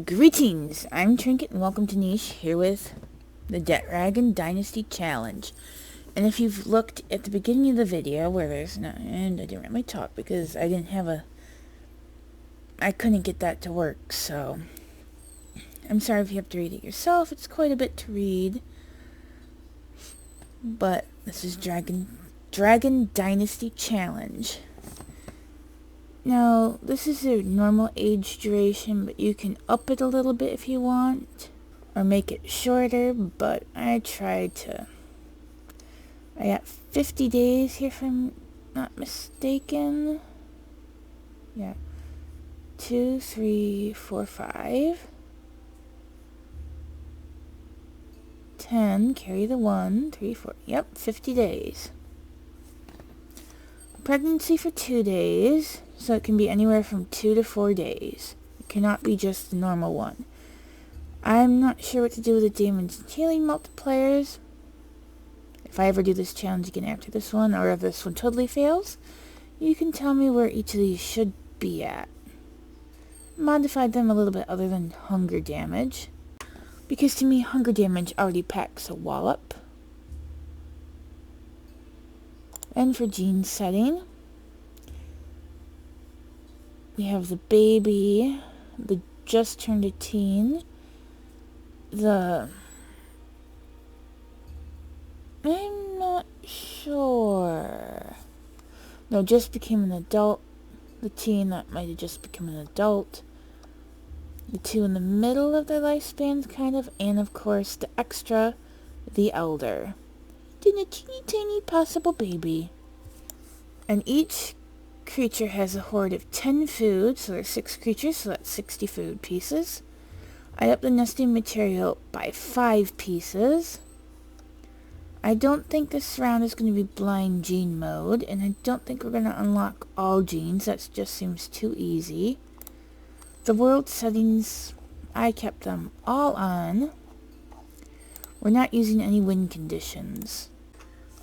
Greetings, I'm Trinket and welcome to Niche here with the Dragon Dynasty Challenge. And if you've looked at the beginning of the video where there's no, and I didn't really talk because I couldn't get that to work, so I'm sorry if you have to read it yourself. It's quite a bit to read. But this is Dragon Dynasty Challenge. Now, this is a normal age duration, but you can up it a little bit if you want, or make it shorter, but I got 50 days here if I'm not mistaken. Yeah. 2, 3, 4, 5. 10, carry the 1, 3, 4. Yep, 50 days. Pregnancy for 2 days, so it can be anywhere from 2 to 4 days. It cannot be just the normal one. I'm not sure what to do with the damage and healing multipliers. If I ever do this challenge again after this one, or if this one totally fails, you can tell me where each of these should be at. Modified them a little bit other than hunger damage, because to me hunger damage already packs a wallop. And for gene setting, we have the baby, the just turned a teen, I'm not sure. No, just became an adult. The teen that might have just become an adult. The two in the middle of their lifespans, kind of, and of course the extra, the elder. Then a teeny tiny possible baby. And each creature has a hoard of 10 food, so there's 6 creatures, so that's 60 food pieces. I up the nesting material by 5 pieces. I don't think this round is going to be blind gene mode, and I don't think we're going to unlock all genes. That just seems too easy. The world settings, I kept them all on. We're not using any win conditions.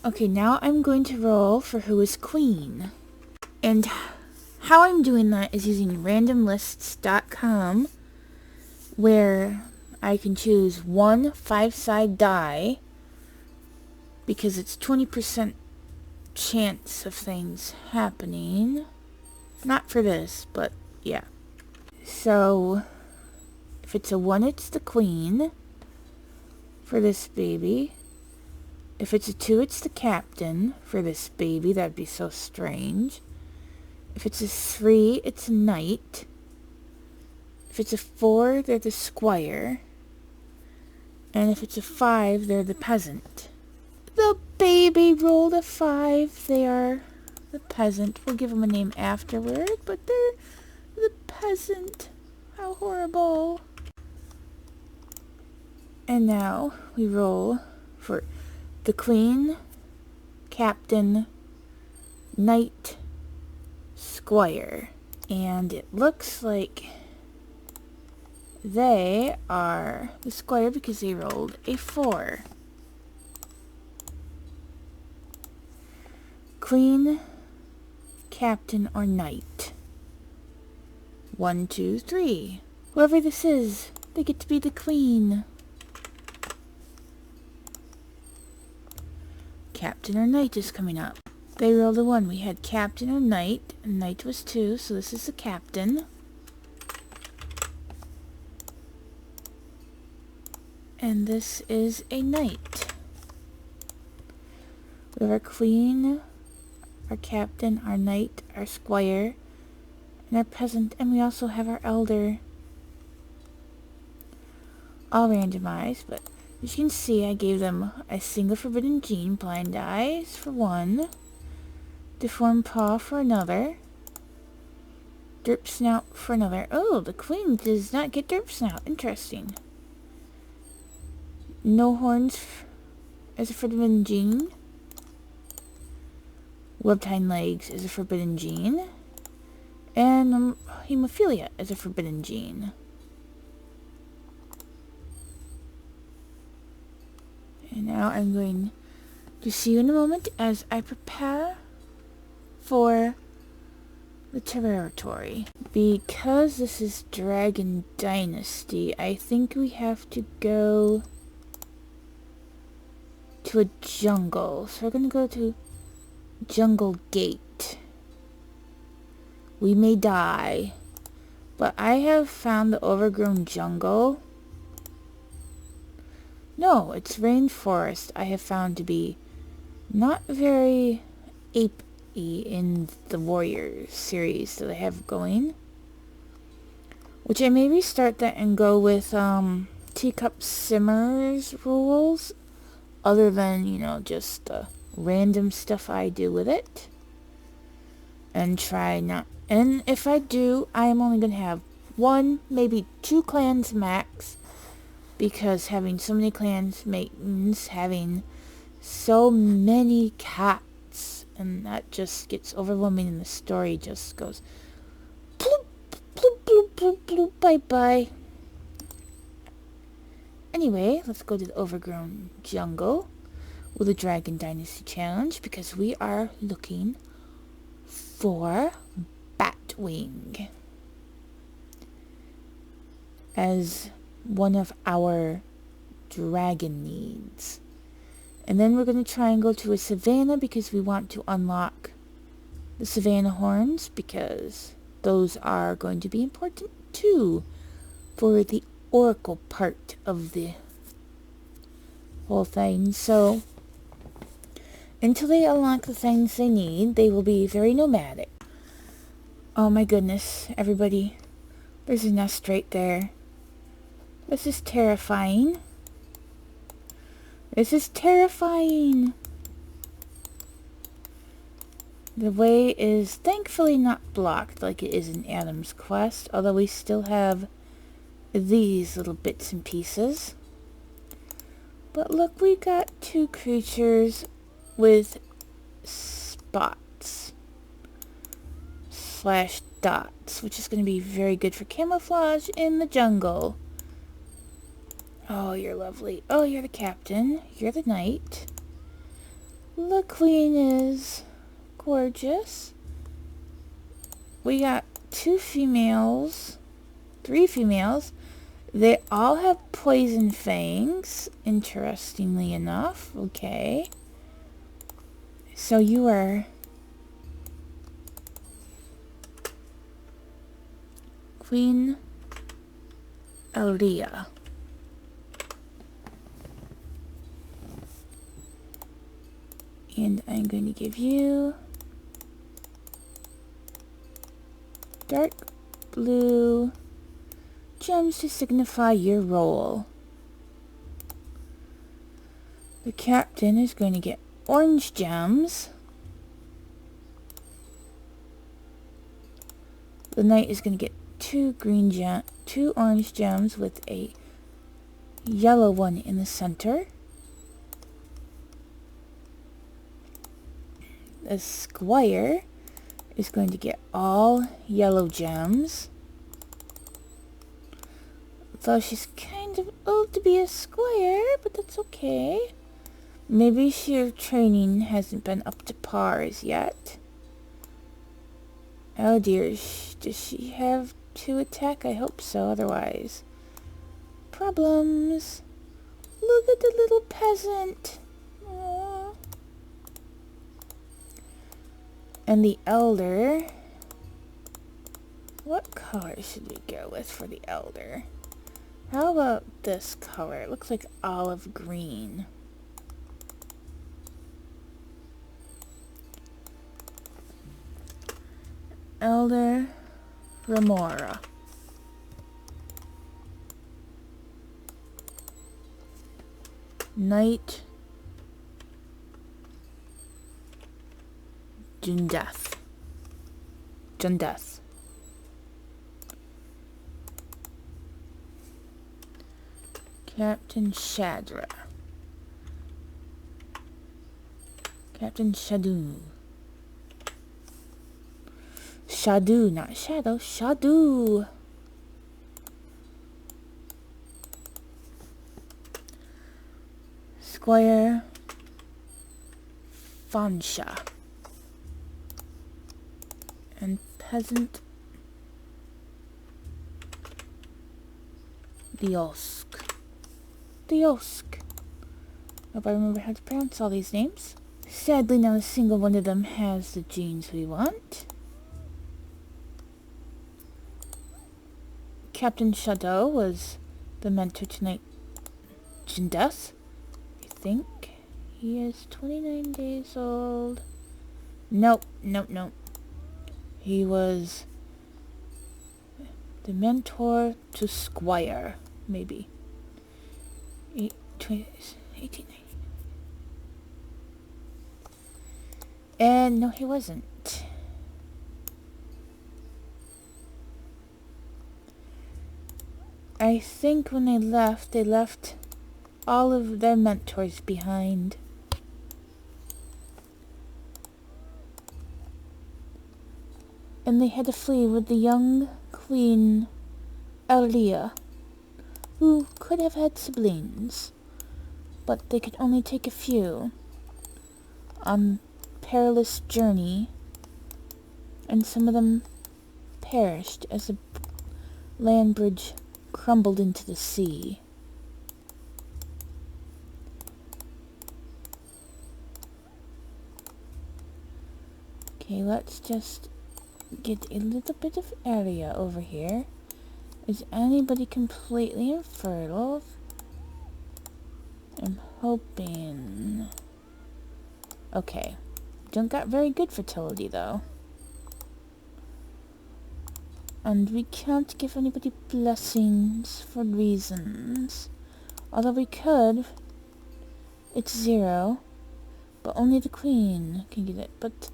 Okay, now I'm going to roll for who is queen. And how I'm doing that is using randomlists.com, where I can choose one 5-side die, because it's 20% chance of things happening. Not for this, but yeah. So, if it's a 1, it's the queen for this baby. If it's a 2, it's the captain for this baby. That'd be so strange. If it's a 3, it's a knight. If it's a 4, they're the squire. And if it's a 5, they're the peasant. The baby rolled a 5. They are the peasant. We'll give them a name afterward, but they're the peasant. How horrible. And now we roll for the queen, captain, knight, squire. And it looks like they are the squire because they rolled a 4. Queen, captain, or knight. 1, 2, 3. Whoever this is, they get to be the queen. Captain or knight is coming up. They rolled a 1. We had captain or knight, and knight was 2, so this is the captain. And this is a knight. We have our queen, our captain, our knight, our squire, and our peasant, and we also have our elder. All randomized, but as you can see, I gave them a single forbidden gene, blind eyes for 1, deformed paw for another, derp snout for another. Oh, the queen does not get derp snout. Interesting. No horns as a forbidden gene. Webbed hind legs is a forbidden gene. And hemophilia is a forbidden gene. And now I'm going to see you in a moment as I prepare for the territory. Because this is Dragon Dynasty, I think we have to go to a jungle. So we're gonna go to Jungle Gate. We may die, but I have found the overgrown jungle. No, it's rainforest. I have found to be not very ape-y in the Warriors series that I have going. Which I may restart that and go with Teacup Simmer's rules. Other than, you know, just the random stuff I do with it. And try not... And if I do, I am only going to have 1, maybe 2 clans max. Because having so many clans means having so many cats. And that just gets overwhelming and the story just goes... Bloop, bloop, bloop, bloop, bloop, bye bye. Anyway, let's go to the overgrown jungle with a Dragon Dynasty challenge because we are looking for Batwing as one of our dragon needs. And then we're going to try and go to a savannah because we want to unlock the savannah horns because those are going to be important too for the oracle part of the whole thing. So until they unlock the things they need, they will be very nomadic. Oh my goodness, everybody. There's a nest right there. This is terrifying. This is terrifying. The way is thankfully not blocked like it is in Adam's Quest, although we still have these little bits and pieces. But look, we got 2 creatures with spots / dots, which is going to be very good for camouflage in the jungle. Oh, you're lovely. Oh, you're the captain. You're the knight. The queen is gorgeous. We got 2 females, 3 females. They all have poison fangs, interestingly enough. Okay. So you are Queen Elria. And I'm going to give you dark blue gems to signify your role. The captain is going to get orange gems. The knight is going to get 2 orange gems with a yellow one in the center. The squire is going to get all yellow gems. Though she's kind of old to be a squire, but that's okay. Maybe her training hasn't been up to par as yet. Oh dear, does she have 2 attack? I hope so, otherwise. Problems. Look at the little peasant. Aww. And the elder. What color should we go with for the elder? How about this color? It looks like olive green. Elder Remora. Knight Jundeth. Captain Shadra. Captain Shadu. Shadu, not Shadow. Shadu. Squire Fansha. and peasant Diosk. Diosk. Hope I remember how to pronounce all these names. Sadly, not a single one of them has the genes we want. Captain Shadow was the mentor tonight. Jindas, I think. He is 29 days old. Nope. He was the mentor to Squire, maybe. 18. And no, he wasn't. I think when they left all of their mentors behind. And they had to flee with the young Queen Elia, who could have had siblings, but they could only take a few on perilous journey, and some of them perished as the land bridge crumbled into the sea. Okay, let's just get a little bit of area over here. Is anybody completely infertile? I'm hoping. Okay. Don't got very good fertility though. And we can't give anybody blessings for reasons. Although we could. It's 0. But only the queen can get it. But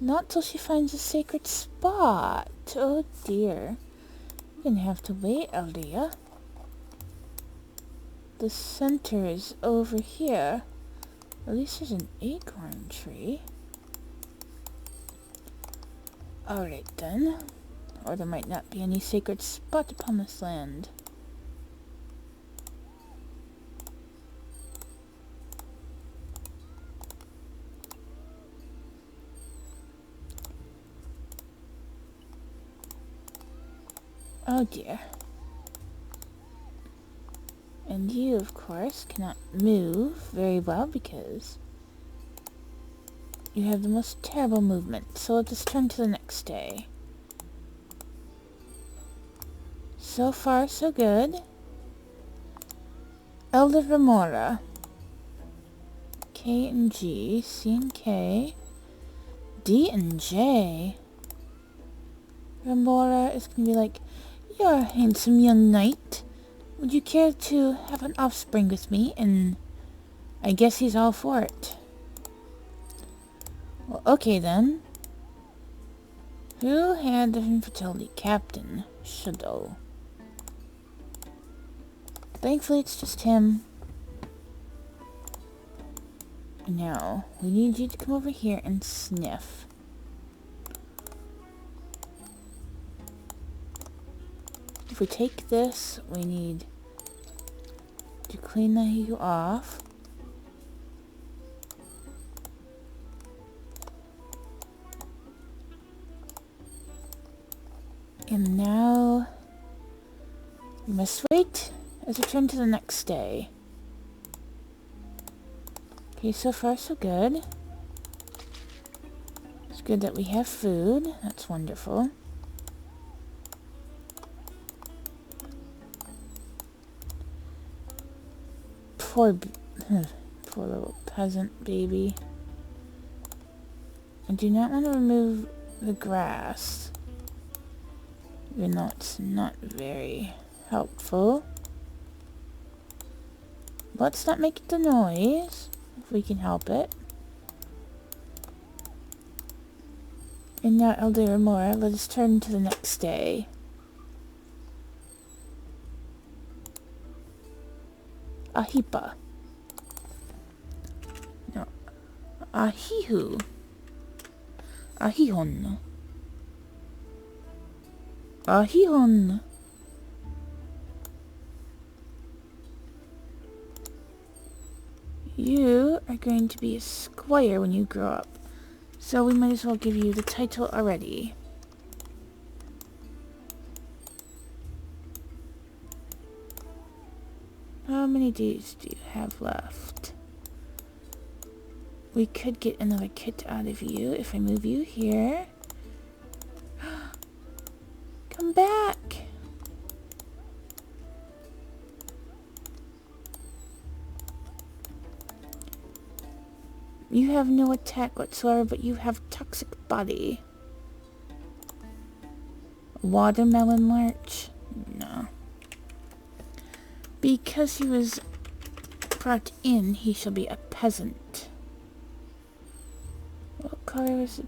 not till she finds a sacred spot. Oh dear. You're gonna have to wait, Aldia. The center is over here. At least there's an acorn tree. Alright then. Or there might not be any sacred spot upon this land. Oh dear. And you, of course, cannot move very well because you have the most terrible movement. So let us turn to the next day. So far, so good. Elder Remora. K and G, C and K, D and J. Remora is going to be like, "You're a handsome young knight. Would you care to have an offspring with me?" And I guess he's all for it. Well, okay then. Who had the infertility? Captain Shadow. Thankfully, it's just him. Now, we need you to come over here and sniff. If we take this, we need to clean you off. And now, we must wait as we turn to the next day. Okay, so far so good. It's good that we have food. That's wonderful. Poor little peasant baby. I do not want to remove the grass, even though it's not very helpful. Let's not make the noise, if we can help it. And now, Elder Remora, let us turn to the next day. Ahipa. No. Ahihu. Ahihon. Ahihon. You are going to be a squire when you grow up. So we might as well give you the title already. many days do you have left? We could get another kit out of you if I move you here. Come back! You have no attack whatsoever, but you have toxic body. Watermelon larch? No. Because he was brought in, he shall be a peasant. What color was it?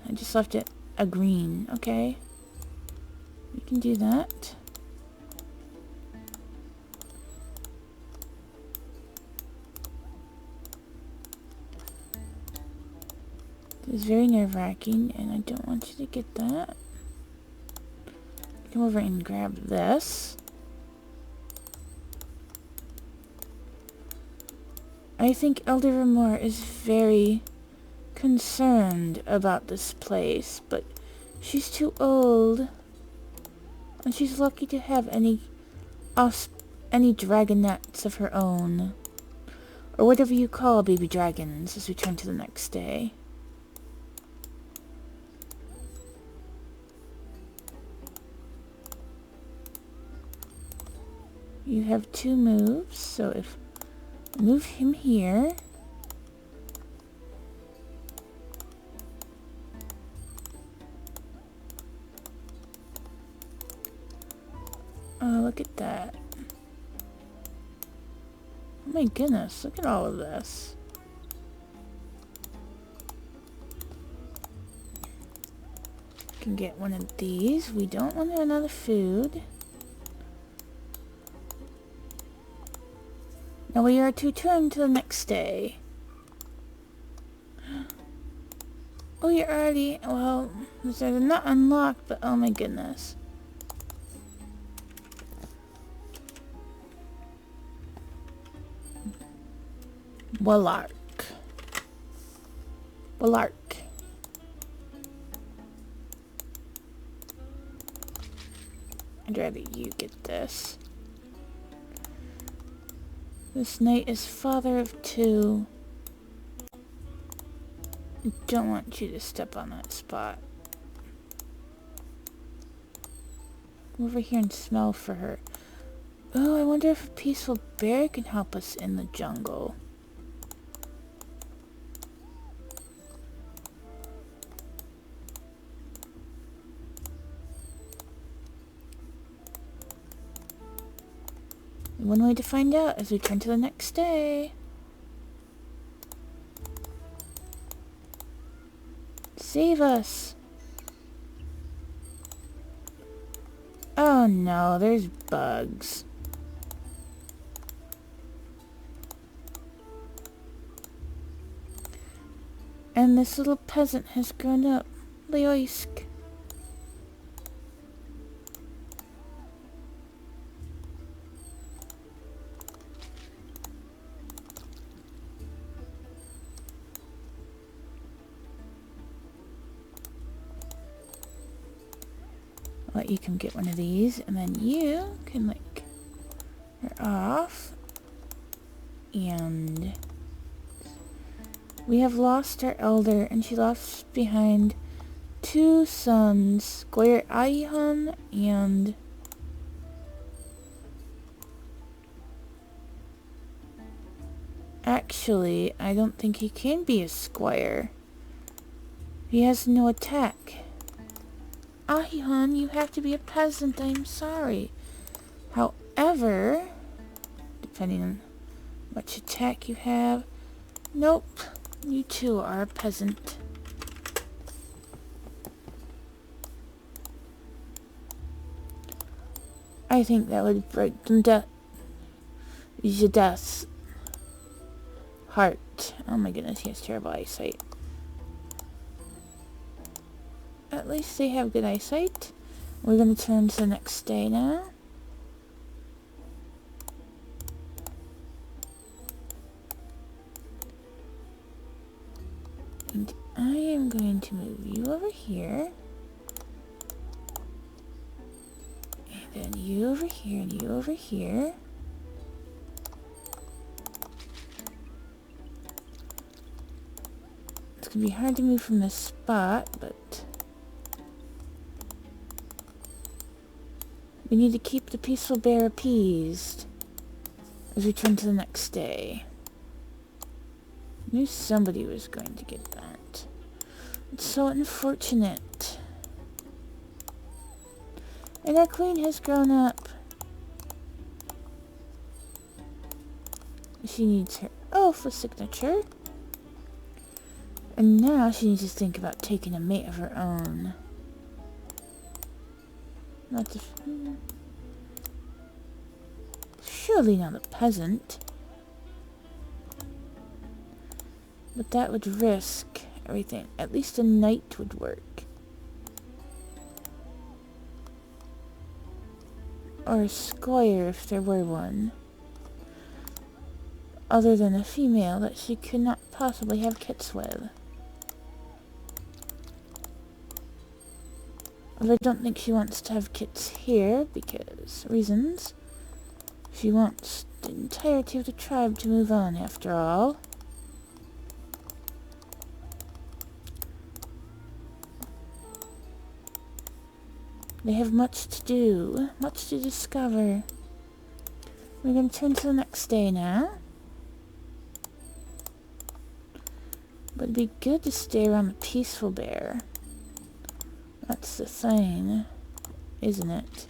I just left it a green. Okay. We can do that. It's very nerve-wracking, and I don't want you to get that. Come over and grab this. I think Elder Remor is very concerned about this place, but she's too old, and she's lucky to have any dragonettes of her own, or whatever you call baby dragons, as we turn to the next day. You have 2 moves, so if move him here. Oh, look at that. Oh my goodness, look at all of this. Can get one of these. We don't want another food. Now we are to turn to the next day. Oh, you're already... Well, they're not unlocked, but oh my goodness. Wallark. Wallark. I'd rather you get this. This knight is father of 2. I don't want you to step on that spot. Go over here and smell for her. Oh, I wonder if a peaceful bear can help us in the jungle. One way to find out as we turn to the next day. Save us! Oh no, there's bugs. And this little peasant has grown up. Leoisk. Let you come get one of these, and then you can lick her off. And we have lost our elder, and she left behind 2 sons, Squire Aihan and actually, I don't think he can be a squire. He has no attack. Ahihan, you have to be a peasant, I'm sorry. However, depending on how much attack you have, nope, you too are a peasant. I think that would break them Jadeth's heart. Oh my goodness, he has terrible eyesight. At least they have good eyesight. We're going to turn to the next day now. And I am going to move you over here. And then you over here and you over here. gonna be hard to move from this spot, but we need to keep the peaceful bear appeased as we turn to the next day. I knew somebody was going to get that. It's so unfortunate. And our queen has grown up. She needs her oath of signature. And now she needs to think about taking a mate of her own. Not the... Surely not a peasant. But that would risk everything. At least a knight would work. Or a squire if there were one. Other than a female that she could not possibly have kits with. Although I don't think she wants to have kits here because reasons. She wants the entirety of the tribe to move on after all. They have much to do, much to discover. We're going to turn to the next day now. But it'd be good to stay around the peaceful bear. That's the thing, isn't it?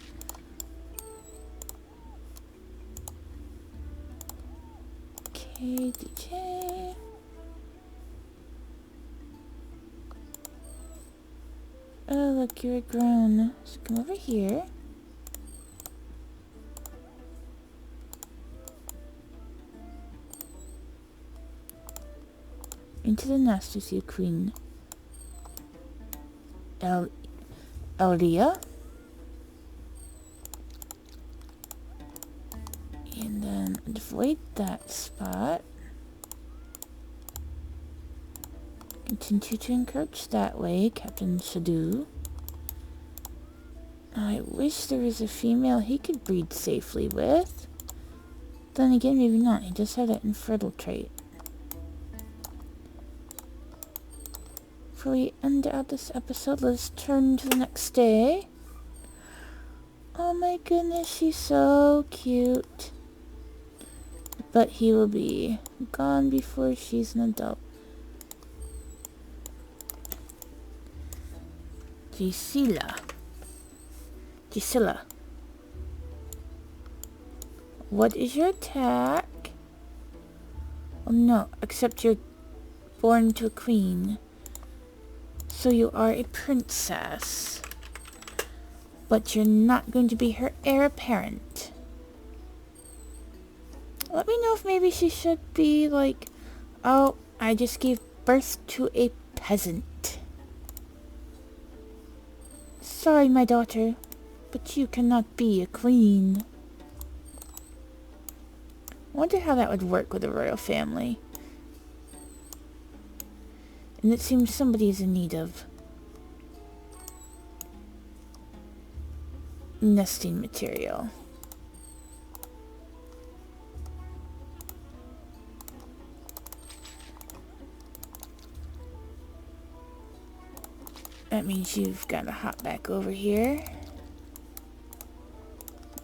Okay, DJ. Oh, look, you're grown. So come over here. Into the nest with you, Queen Elria. And then avoid that spot. Continue to encroach that way, Captain Shadu. I wish there was a female he could breed safely with. Then again, maybe not. He just had that infertile trait. Before we end out this episode, let's turn to the next day. Oh my goodness, she's so cute. But he will be gone before she's an adult. Gisela. What is your attack? Oh no, except you're born to a queen. So you are a princess. But you're not going to be her heir apparent. Let me know if maybe she should be like, oh, I just gave birth to a peasant. Sorry, my daughter, but you cannot be a queen. I wonder how that would work with a royal family. And it seems somebody is in need of nesting material. That means you've got to hop back over here.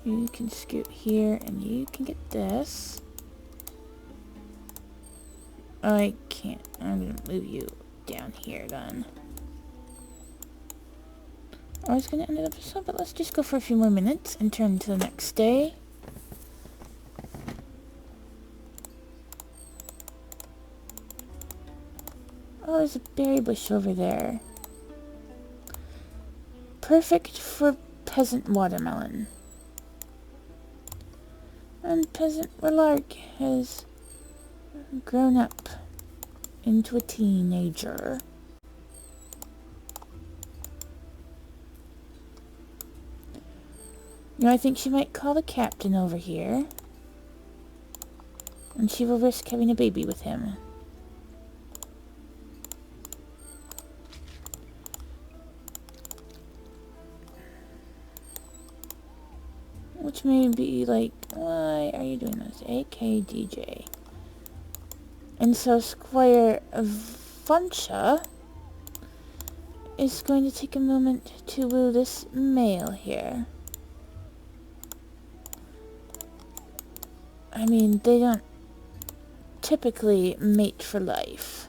You can scoot here and you can get this. I can't. I'm going to move you down here then. I was going to end the episode, but let's just go for a few more minutes and turn to the next day. Oh, there's a berry bush over there. Perfect for peasant watermelon. And peasant Relark has grown up into a teenager. You know, I think she might call the captain over here. And she will risk having a baby with him. Which may be like, why are you doing this? AKDJ. And so Squire Funcha is going to take a moment to woo this male here. I mean, they don't typically mate for life.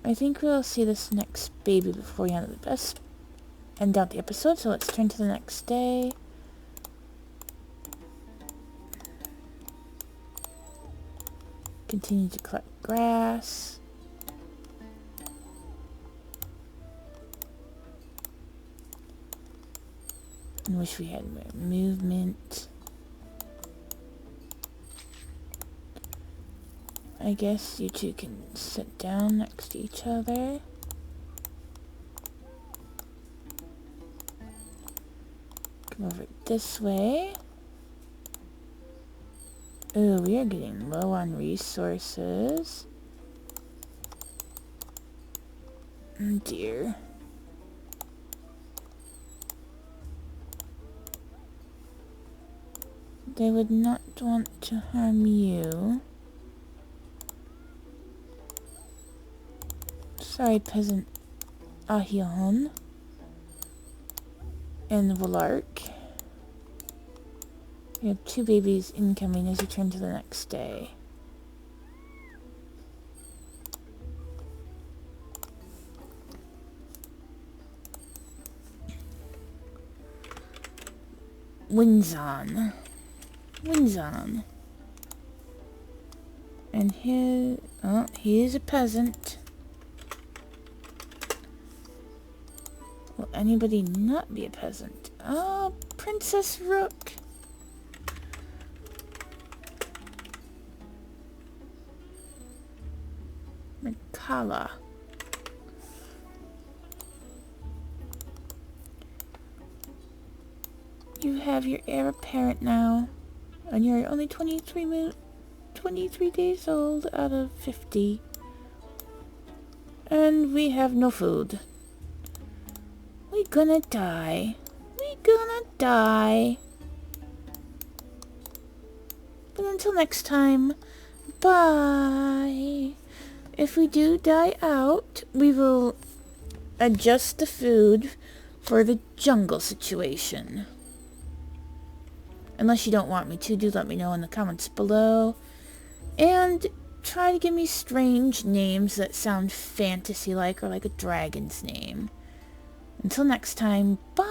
I think we'll see this next baby before we end out the episode, so let's turn to the next day. Continue to collect grass. I wish we had more movement. I guess you two can sit down next to each other. Come over this way. Oh, we are getting low on resources. Oh dear. They would not want to harm you. Sorry, peasant Ahion and Valark. We have 2 babies incoming as we turn to the next day. Winzon. And he is a peasant. Will anybody not be a peasant? Oh, Princess Rook. Mikala. You have your heir apparent now, and you're only 23 days old out of 50. And we have no food. We gonna die. But until next time, bye. If we do die out, we will adjust the food for the jungle situation. Unless you don't want me to, do let me know in the comments below. And try to give me strange names that sound fantasy-like or like a dragon's name. Until next time, bye!